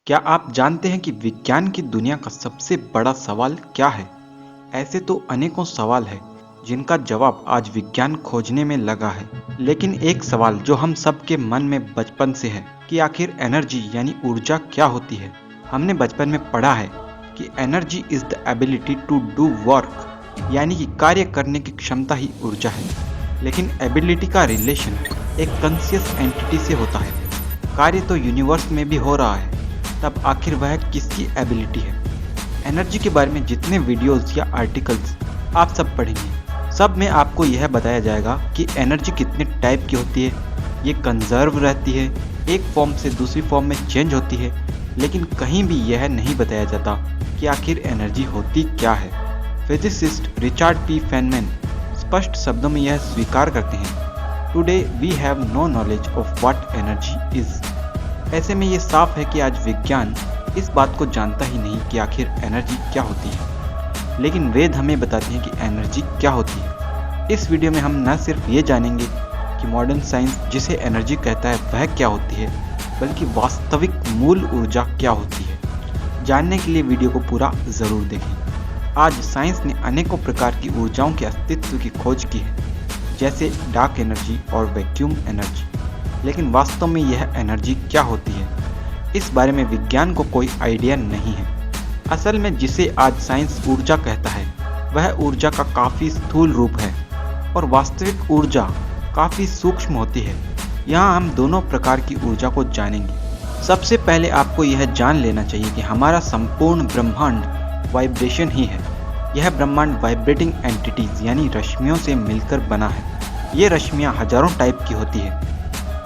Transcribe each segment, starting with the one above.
क्या आप जानते हैं कि विज्ञान की दुनिया का सबसे बड़ा सवाल क्या है? ऐसे तो अनेकों सवाल हैं जिनका जवाब आज विज्ञान खोजने में लगा है। लेकिन एक सवाल जो हम सबके मन में बचपन से है कि आखिर एनर्जी यानी ऊर्जा क्या होती है। हमने बचपन में पढ़ा है कि energy is the ability to do work, यानी कि कार्य करने की क्षमता ही ऊर्जा है। लेकिन एबिलिटी का रिलेशन एक कॉन्शियस एंटिटी से होता है। कार्य तो यूनिवर्स में भी हो रहा है, तब आखिर वह किसकी एबिलिटी है? एनर्जी के बारे में जितने वीडियोस या आर्टिकल्स आप सब पढ़ेंगे, सब में आपको यह बताया जाएगा कि एनर्जी कितने टाइप की होती है, ये कंजर्व रहती है, एक फॉर्म से दूसरी फॉर्म में चेंज होती है। लेकिन कहीं भी यह नहीं बताया जाता कि आखिर एनर्जी होती क्या है। फिजिसिस्ट रिचर्ड पी फेनमैन स्पष्ट शब्दों में यह स्वीकार करते हैं, today we have no knowledge of what energy is. ऐसे में ये साफ है कि आज विज्ञान इस बात को जानता ही नहीं कि आखिर एनर्जी क्या होती है। लेकिन वेद हमें बताते हैं कि एनर्जी क्या होती है। इस वीडियो में हम न सिर्फ ये जानेंगे कि मॉडर्न साइंस जिसे एनर्जी कहता है वह क्या होती है, बल्कि वास्तविक मूल ऊर्जा क्या होती है। जानने के लिए वीडियो को पूरा ज़रूर देखें। आज साइंस ने अनेकों प्रकार की ऊर्जाओं के अस्तित्व की खोज की है, जैसे डार्क एनर्जी और वैक्यूम एनर्जी। लेकिन वास्तव में यह एनर्जी क्या होती है, इस बारे में विज्ञान को कोई आइडिया नहीं है। असल में जिसे आज साइंस ऊर्जा कहता है वह ऊर्जा का काफ़ी स्थूल रूप है और वास्तविक ऊर्जा काफ़ी सूक्ष्म होती है। यहाँ हम दोनों प्रकार की ऊर्जा को जानेंगे। सबसे पहले आपको यह जान लेना चाहिए कि हमारा संपूर्ण ब्रह्मांड वाइब्रेशन ही है। यह ब्रह्मांड वाइब्रेटिंग एंटिटीज यानी रश्मियों से मिलकर बना है। ये रश्मियाँ हजारों टाइप की होती है।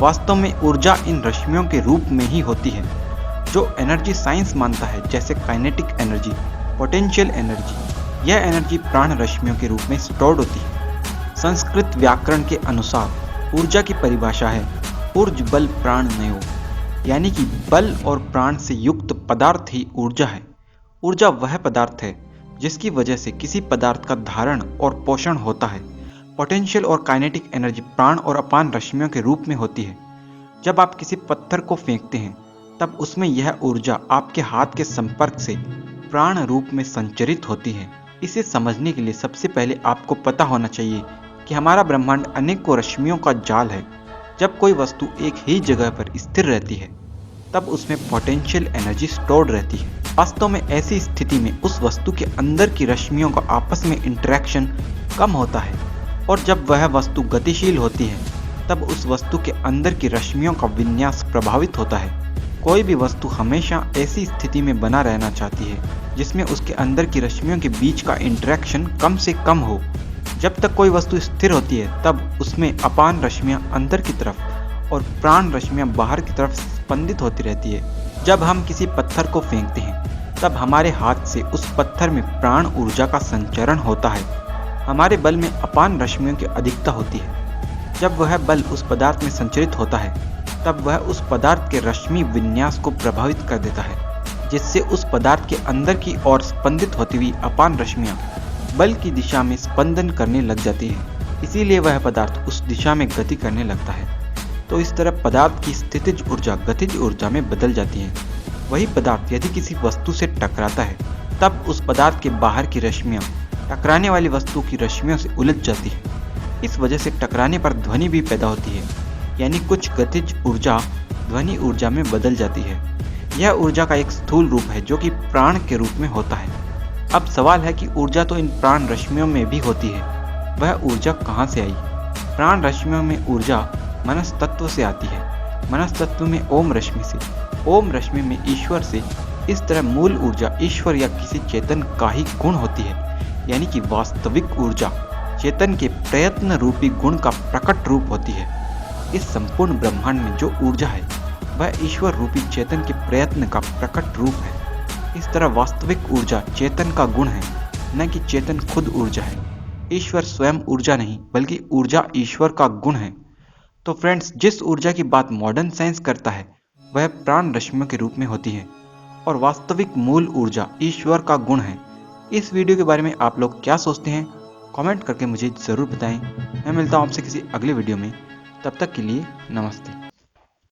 वास्तव में ऊर्जा इन रश्मियों के रूप में ही होती है। जो एनर्जी साइंस मानता है, जैसे काइनेटिक एनर्जी, पोटेंशियल एनर्जी, यह एनर्जी प्राण रश्मियों के रूप में स्टोर्ड होती है। संस्कृत व्याकरण के अनुसार ऊर्जा की परिभाषा है ऊर्ज बल प्राणमयो, यानी कि बल और प्राण से युक्त पदार्थ ही ऊर्जा है। ऊर्जा वह पदार्थ है जिसकी वजह से किसी पदार्थ का धारण और पोषण होता है। पोटेंशियल और काइनेटिक एनर्जी प्राण और अपान रश्मियों के रूप में होती है। जब आप किसी पत्थर को फेंकते हैं तब उसमें यह ऊर्जा आपके हाथ के संपर्क से प्राण रूप में संचरित होती है। इसे समझने के लिए सबसे पहले आपको पता होना चाहिए कि हमारा ब्रह्मांड अनेकों रश्मियों का जाल है। जब कोई वस्तु एक ही जगह पर स्थिर रहती है तब उसमें पोटेंशियल एनर्जी स्टोर्ड रहती है। वास्तव में ऐसी स्थिति में उस वस्तु के अंदर की रश्मियों का आपस में इंटरेक्शन कम होता है, और जब वह वस्तु गतिशील होती है तब उस वस्तु के अंदर की रश्मियों का विन्यास प्रभावित होता है। कोई भी वस्तु हमेशा ऐसी स्थिति में बना रहना चाहती है जिसमें उसके अंदर की रश्मियों के बीच का इंटरेक्शन कम से कम हो। जब तक कोई वस्तु स्थिर होती है तब उसमें अपान रश्मियां अंदर की तरफ और प्राण रश्मियां बाहर की तरफ स्पंदित होती रहती है। जब हम किसी पत्थर को फेंकते हैं तब हमारे हाथ से उस पत्थर में प्राण ऊर्जा का संचरण होता है। हमारे बल में अपान रश्मियों की अधिकता होती है। जब वह बल उस पदार्थ में संचरित होता है तब वह उस पदार्थ के रश्मि विन्यास को प्रभावित कर देता है, जिससे उस पदार्थ के अंदर की ओर स्पंदित होती हुई अपान रश्मियां बल की दिशा में स्पंदन करने लग जाती है। इसीलिए वह पदार्थ उस दिशा में गति करने लगता है। तो इस तरह पदार्थ की स्थितिज ऊर्जा गतिज ऊर्जा में बदल जाती है। वही पदार्थ यदि किसी वस्तु से टकराता है तब उस पदार्थ के बाहर की रश्मियां टकराने वाली वस्तु की रश्मियों से उलझ जाती है। इस वजह से टकराने पर ध्वनि भी पैदा होती है, यानी कुछ गतिज ऊर्जा ध्वनि ऊर्जा में बदल जाती है। यह ऊर्जा का एक स्थूल रूप है जो कि प्राण के रूप में होता है। अब सवाल है कि ऊर्जा तो इन प्राण रश्मियों में भी होती है, वह ऊर्जा कहाँ से आई? प्राण रश्मियों में ऊर्जा मनस तत्व से आती है। मनस तत्व में ओम रश्मि से, ओम रश्मि में ईश्वर से। इस तरह मूल ऊर्जा ईश्वर या किसी चेतन का ही गुण होती है, यानी कि वास्तविक ऊर्जा चेतन के प्रयत्न रूपी गुण का प्रकट रूप होती है। इस संपूर्ण ब्रह्मांड में जो ऊर्जा है वह ईश्वर रूपी चेतन के प्रयत्न का प्रकट रूप है। इस तरह वास्तविक ऊर्जा चेतन का गुण है, न कि चेतन खुद ऊर्जा है। ईश्वर स्वयं ऊर्जा नहीं बल्कि ऊर्जा ईश्वर का गुण है। तो फ्रेंड्स, जिस ऊर्जा की बात मॉडर्न साइंस करता है वह प्राण रश्मियों के रूप में होती है और वास्तविक मूल ऊर्जा ईश्वर का गुण है। इस वीडियो के बारे में आप लोग क्या सोचते हैं, कमेंट करके मुझे ज़रूर बताएं। मैं मिलता हूं आपसे किसी अगले वीडियो में। तब तक के लिए नमस्ते।